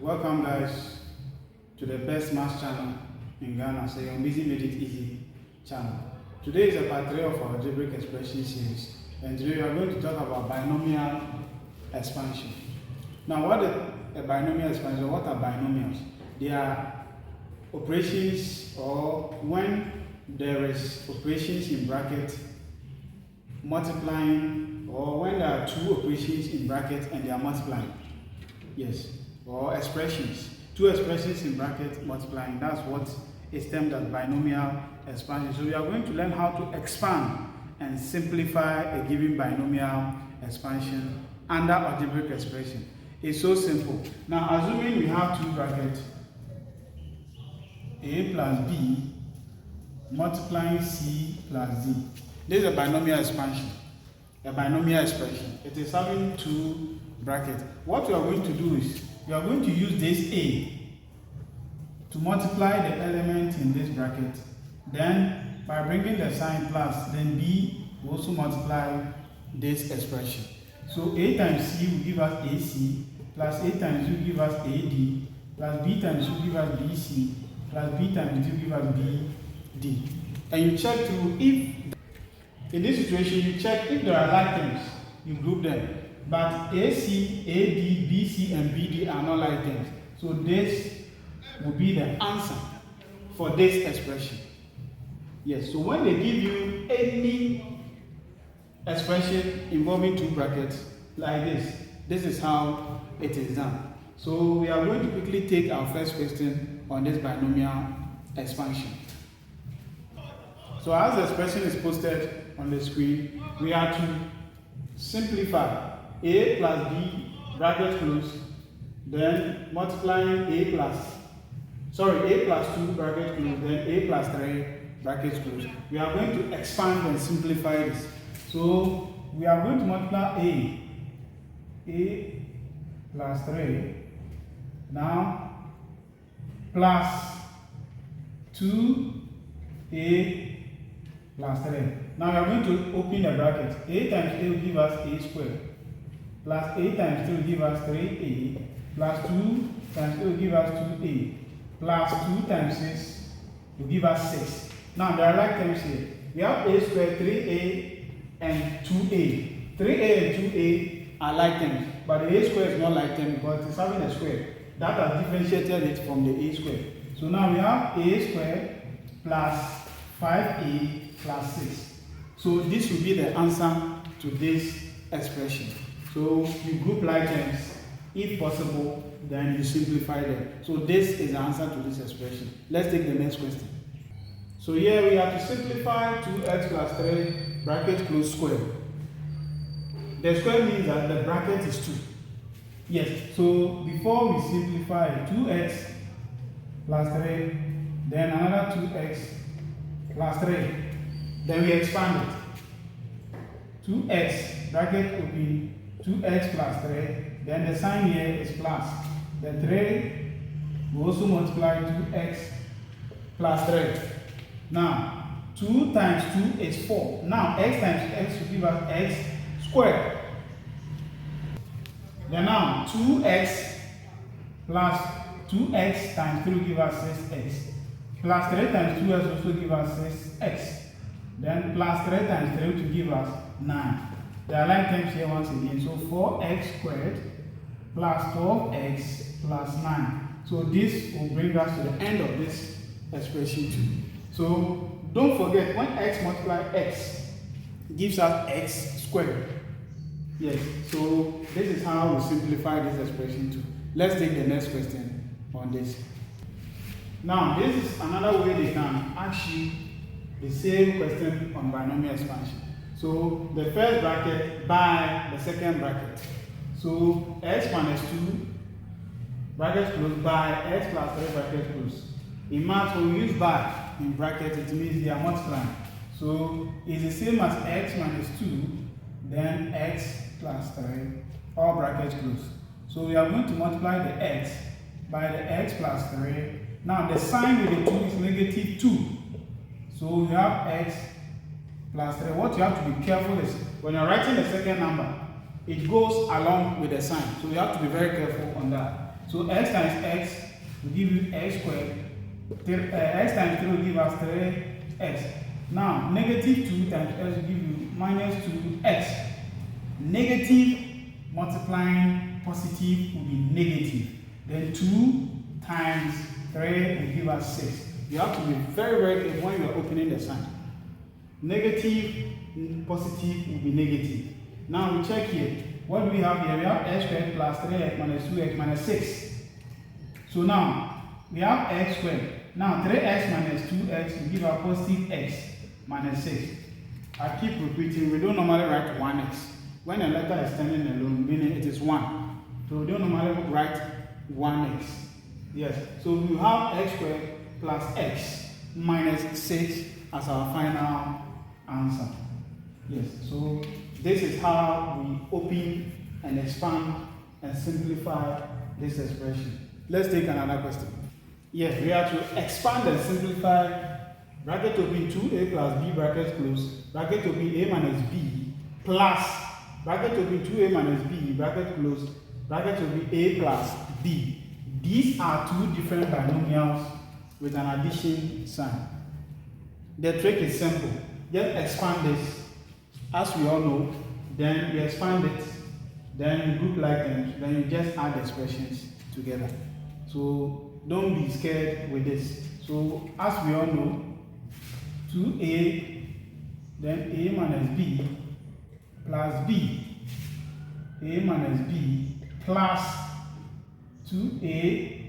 Welcome guys to the best math channel in Ghana, so your busy made it easy channel. Today is a part 3 of our algebraic expression series, and today we are going to talk about binomial expansion. Now, what is a binomial expansion? What are binomials? They are operations, or when there is operations in bracket multiplying, or when there are two operations in bracket and they are multiplying. Yes, or expressions. Two expressions in bracket multiplying. That's what is termed as binomial expansion. So we are going to learn how to expand and simplify a given binomial expansion under algebraic expression. It's so simple. Now, assuming we have two brackets, a plus b multiplying c plus d. This is a binomial expansion, a binomial expression. It is having two brackets. What we are going to do is we are going to use this a to multiply the element in this bracket. Then by bringing the sign plus, then b will also multiply this expression. So a times c will give us ac, plus a times u give us ad, plus b times u give us bc, plus b times d give us bd. And you check through if, in this situation, you check if there are like terms, you group them. But AC, AD, BC, and BD are not like terms. So this will be the answer for this expression. Yes, so when they give you any expression involving two brackets like this is how it is done. So we are going to quickly take our first question on this binomial expansion. So as the expression is posted on the screen, we are to simplify a plus b bracket close, then multiplying a plus 2 bracket close, then a plus 3 bracket close. We are going to expand and simplify this. So we are going to multiply a plus 3 now plus 2a plus 3. Now we are going to open the bracket. A times a will give us a squared, plus a times 2 will give us 3a, plus 2 times 2 will give us 2a, plus 2 times 6 will give us 6. Now there are like terms here. We have a squared, 3a, and 2a. 3a and 2a are like terms, but the a squared is not like term because it is having a square. That has differentiated it from the a squared. So now we have a squared plus 5a plus 6. So this will be the answer to this expression. So you group like terms, if possible, then you simplify them. So this is the answer to this expression. Let's take the next question. So here we have to simplify 2x plus 3 bracket close square. The square means that the bracket is 2. Yes, so before we simplify 2x plus 3, then another 2x plus 3, then we expand it. 2x bracket open, 2x plus 3, then the sign here is plus. The 3 will also multiply 2x plus 3. Now 2 times 2 is 4. Now x times x will give us x squared. Then now 2x plus 2x times 3 will give us 6x. Plus 3 times 2x will also give us 6x. Then plus 3 times 3 will give us 9. There are like terms here once again. So 4x squared plus 12x plus 9. So this will bring us to the end of this expression too. So don't forget, when x multiply x gives us x squared. Yes, so this is how we simplify this expression too. Let's take the next question on this. Now, this is another way they can ask you the same question on binomial expansion. So the first bracket by the second bracket. So x minus 2 bracket close by x plus 3 bracket close. In math, when we use by in bracket, it means they are multiplying. So it's the same as x minus 2, then x plus 3, all bracket close. So we are going to multiply the x by the x plus 3. Now the sign with the 2 is negative 2. So we have x plus 3. What you have to be careful is when you're writing the second number, it goes along with the sign. So you have to be very careful on that. So x times x will give you x squared. X times 3 will give us 3x. Now, negative 2 times x will give you minus 2x. Negative multiplying positive will be negative. Then 2 times 3 will give us 6. You have to be very, very careful when you are opening the sign. Negative, positive will be negative. Now we check here. What do we have here? We have x squared plus 3x minus 2x minus 6. So now, we have x squared. Now 3x minus 2x will give us positive x minus 6. I keep repeating, we don't normally write 1x. When a letter is standing alone, meaning it is 1. So we don't normally write 1x. Yes, so we have x squared plus x minus 6 as our final answer. Yes, so this is how we open and expand and simplify this expression. Let's take another question. Yes, we have to expand and simplify. Bracket open 2a plus b bracket close. Bracket open a minus b plus bracket open 2a minus b bracket close. Bracket open a plus b. These are two different binomials with an addition sign. The trick is simple. Just expand this, as we all know. Then you expand it. Then you group like them. Then you just add expressions together. So don't be scared with this. So as we all know, 2a, then a minus b plus b, a minus b plus 2a,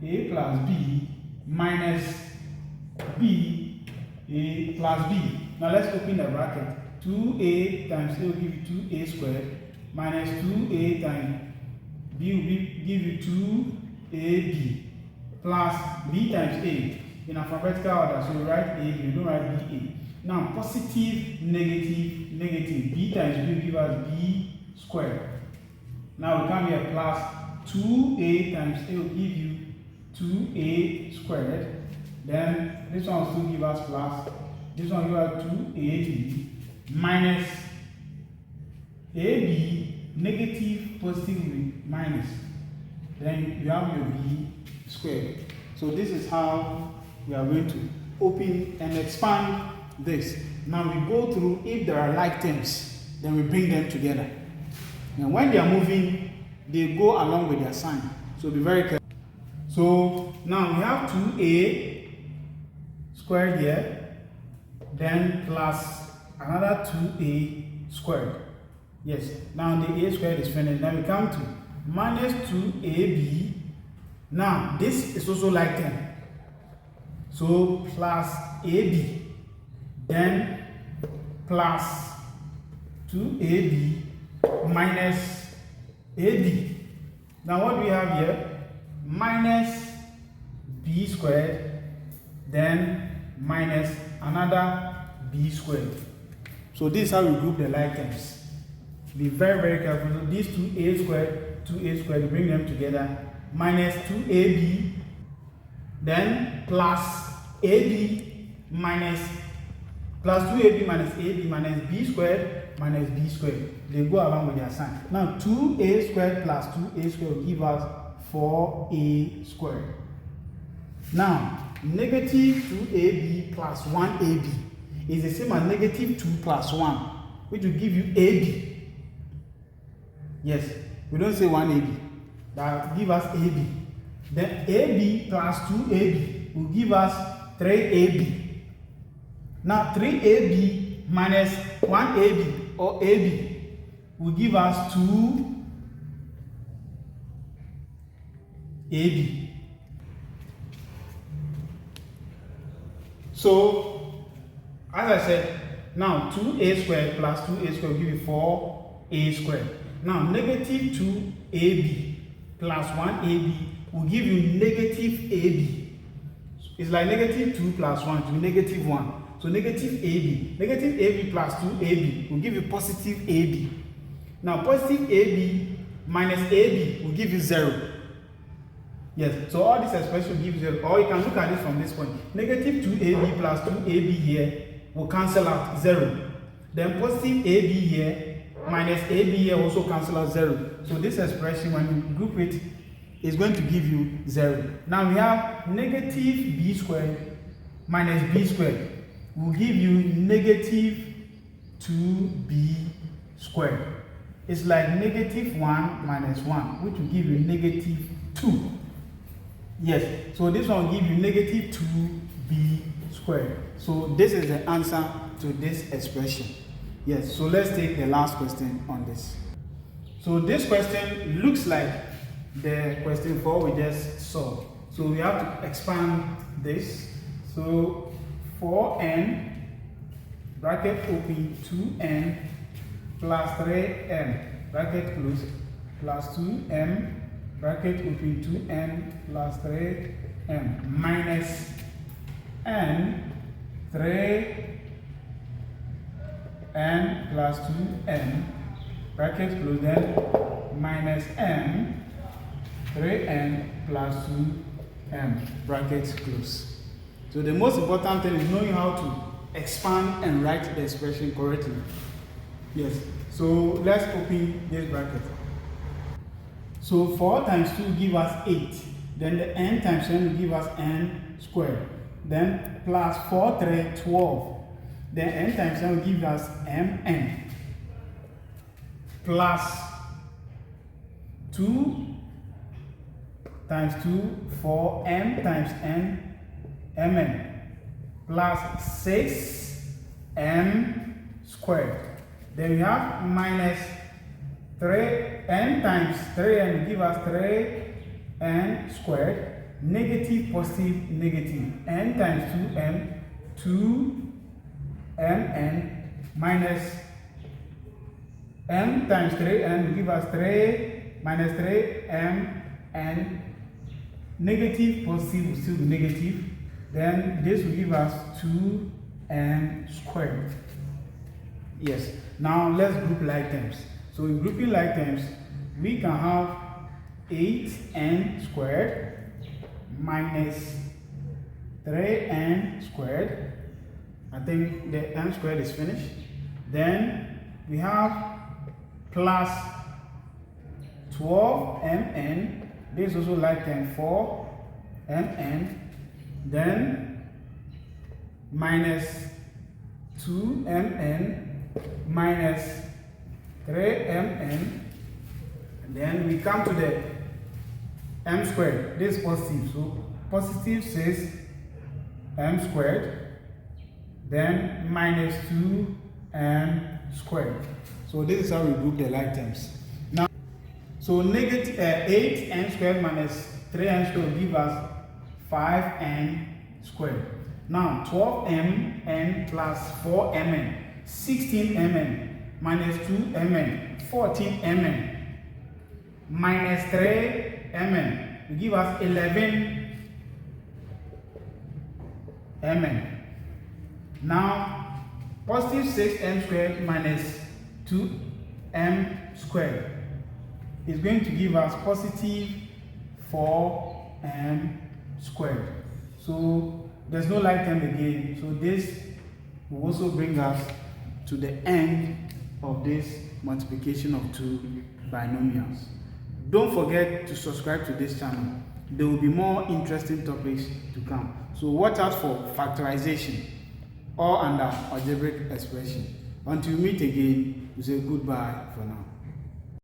a plus b minus b, a plus b. Now let's open the bracket. 2a times a will give you 2a squared minus 2a times b will give you 2ab plus b times a in alphabetical order. So you write a, you don't write ba. Now positive, negative, negative. B times b will give us b squared. Now we come here plus 2a times a will give you 2a squared. Then this one will still give us plus. This one will give us 2ab minus ab, negative, positive, minus. Then you have your b squared. So this is how we are going to open and expand this. Now we go through, if there are like terms, then we bring them together. And when they are moving, they go along with their sign. So be very careful. So now we have 2a squared here, then plus another 2a squared. Yes, now the a squared is finished. Then we come to minus 2ab. Now this is also like 10. So plus ab, then plus 2ab minus ab. Now what do we have here? Minus b squared, then minus another b squared. So this is how we group the like terms. Be very, very careful. So these 2a squared, we bring them together. Minus 2ab, then plus ab minus plus 2ab minus ab minus b squared minus b squared. They go along with their sign. Now 2a squared plus 2a squared will give us 4a squared. Now negative 2ab plus 1ab is the same as negative 2 plus 1, which will give you ab. Yes, we don't say 1ab. That give us ab. Then ab plus 2ab will give us 3ab. Now 3ab minus 1ab or ab will give us 2ab. So as I said, now 2a squared plus 2a squared will give you 4a squared. Now negative 2ab plus 1ab will give you negative ab. It's like negative 2 plus 1 to negative 1. So negative ab. Negative ab plus 2ab will give you positive ab. Now positive ab minus ab will give you 0. Yes, so all this expression gives 0. Or you can look at it from this point. Negative 2ab plus 2ab here will cancel out 0. Then positive ab here minus AB here also cancel out 0. So this expression, when you group it, is going to give you 0. Now we have negative b squared minus b squared will give you negative 2b squared. It's like negative 1 minus 1, which will give you negative 2. Yes, so this one will give you negative 2b squared. So this is the answer to this expression. Yes, so let's take the last question on this. So this question looks like the question 4 we just saw. So we have to expand this. So 4n bracket open 2n plus 3m bracket close plus 2m bracket open 2n plus 3m minus n 3n plus 2n bracket close, then minus m 3n plus 2m bracket close. So the most important thing is knowing how to expand and write the expression correctly. Yes, so let's open this bracket. So 4 times 2 give us 8. Then the n times n will give us n squared. Then plus 4, 3, 12. Then n times n will give us mn. Plus 2 times 2, 4, m times n, mn. Plus 6 m squared. Then we have minus 3n times 3n will give us 3n squared. Negative, positive, negative. N times 2m, 2mn minus m times 3n will give us 3 minus 3m and negative, positive will still be negative. Then this will give us 2n squared. Yes. Now let's group like terms. So in grouping like terms, we can have 8n squared minus 3n squared. I think the n squared is finished. Then we have plus 12mn. This is also like term 4mn. Then minus 2mn minus 3mn. And then we come to the m squared. This is positive. So positive 6m squared. Then minus 2m squared. So this is how we group the like terms. Now, so negative 8n squared minus 3n squared will give us 5n squared. Now 12mn plus 4mn, 16mn minus 2mn, 14mn minus 3mn will give us 11mn. Now positive 6m squared minus 2m squared is going to give us positive 4m squared. So there's no like term again. So this will also bring us to the end of this multiplication of two binomials. Don't forget to subscribe to this channel. There will be more interesting topics to come. So watch out for factorization or under algebraic expression. Until we meet again, we say goodbye for now.